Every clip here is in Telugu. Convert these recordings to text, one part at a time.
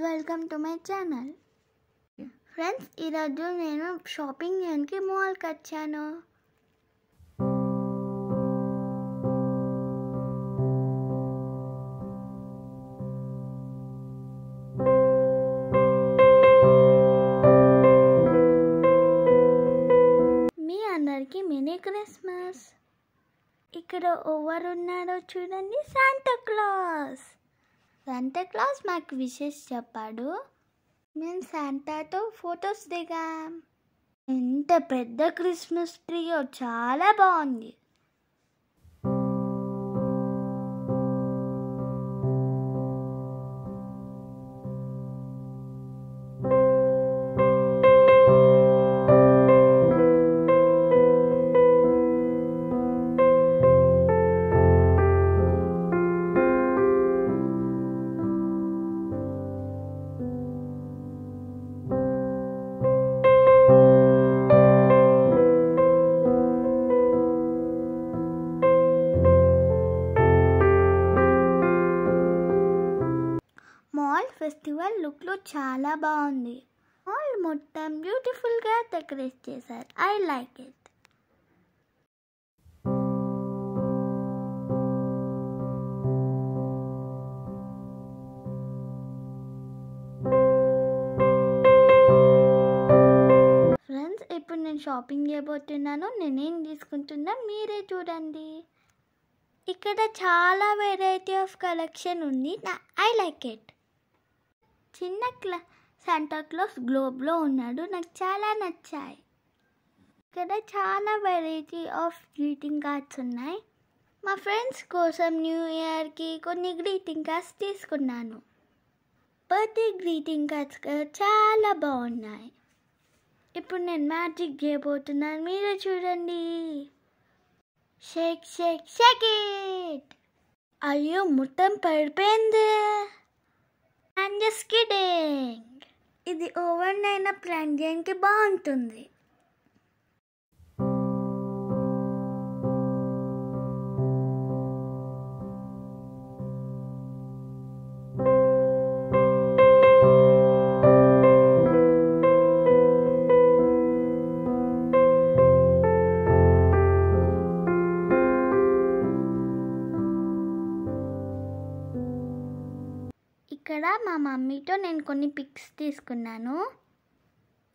Welcome to my channel friends. ఈరోజు నేను షాపింగ్ చేయడానికి మాల్కి వచ్చాను. మీ అందరికీ మినీ క్రిస్మస్. ఇక్కడ ఎవరు ఉన్నారో చూడండి, శాంటా క్లాస్. శాంటా క్లాస్ మాకు విషెస్ చెప్పాడు. మేము శాంటాతో ఫొటోస్ దిగాం. ఎంత పెద్ద క్రిస్మస్ ట్రీయో, చాలా బాగుంది. మాల్ ఫెస్టివల్ లుక్లో చాలా బాగుంది. మాల్ మొత్తం బ్యూటిఫుల్గా డెకరేట్ చేశారు. I like it. ఫ్రెండ్స్, ఇప్పుడు నేను షాపింగ్ చేయబోతున్నాను. నేనేం తీసుకుంటున్నా మీరే చూడండి. ఇక్కడ చాలా వెరైటీ ఆఫ్ కలెక్షన్ ఉంది. I like it. చిన్న శాంటా క్లాస్ గ్లోబ్లో ఉన్నాడు, నాకు చాలా నచ్చాయి. ఇక్కడ చాలా వెరైటీ ఆఫ్ గ్రీటింగ్ కార్డ్స్ ఉన్నాయి. మా ఫ్రెండ్స్ కోసం న్యూ ఇయర్కి కొన్ని గ్రీటింగ్ కార్డ్స్ తీసుకున్నాను. బర్త్డే గ్రీటింగ్ కార్డ్స్ చాలా బాగున్నాయి. ఇప్పుడు నేను మ్యాజిక్ చేయబోతున్నాను, మీరే చూడండి. Shake shake shake it. అయ్యో, మొత్తం పడిపోయింది. I'm just kidding. ఇది ఓవెన్ అయినా ప్లాన్ చేయడానికి బాగుంటుంది. ఇక్కడ మా మమ్మీతో నేను కొన్ని పిక్స్ తీసుకున్నాను.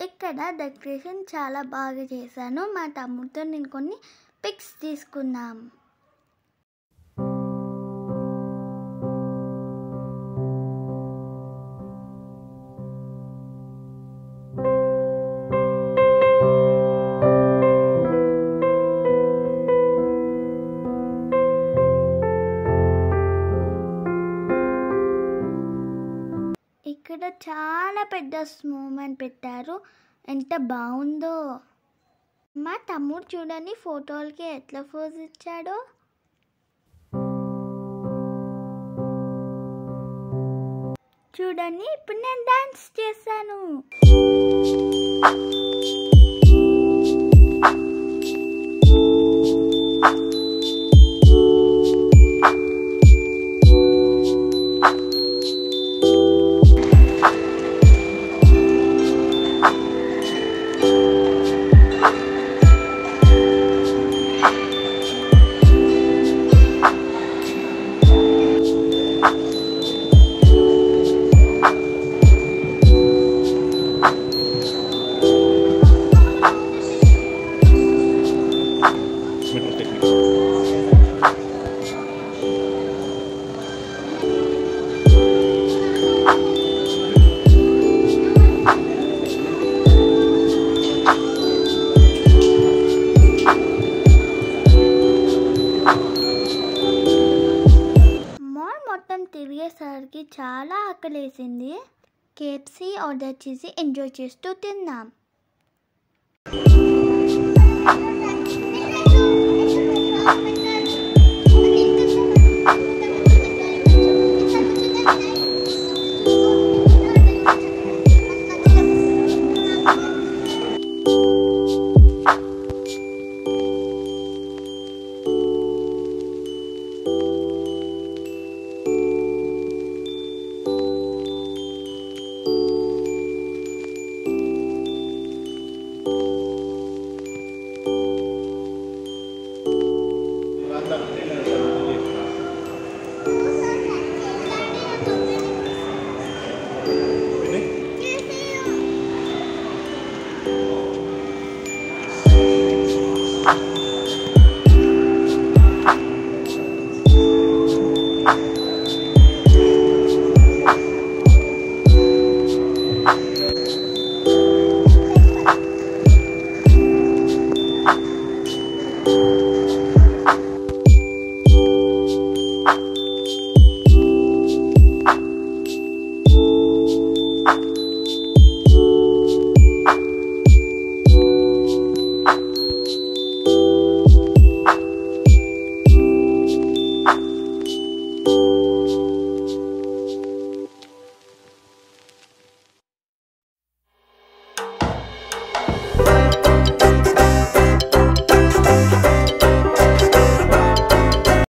ఇక్కడ డెకరేషన్ చాలా బాగా చేశాను. మా తమ్ముడితో నేను కొన్ని పిక్స్ తీసుకున్నాం. ఇక్కడ చాలా పెద్ద స్నోమ్యాన్ పెట్టారు, ఎంత బాగుందో. మా తమ్ముడు చూడండి ఫోటోలకి ఎట్లా పోజ్ ఇచ్చాడో. చూడండి, ఇప్పుడు నేను డాన్స్ చేశాను. తిరిగేసరికి చాలా ఆకలేసింది. KFC ఆర్డర్ చేసి ఎంజాయ్ చేస్తూ తిన్నాం.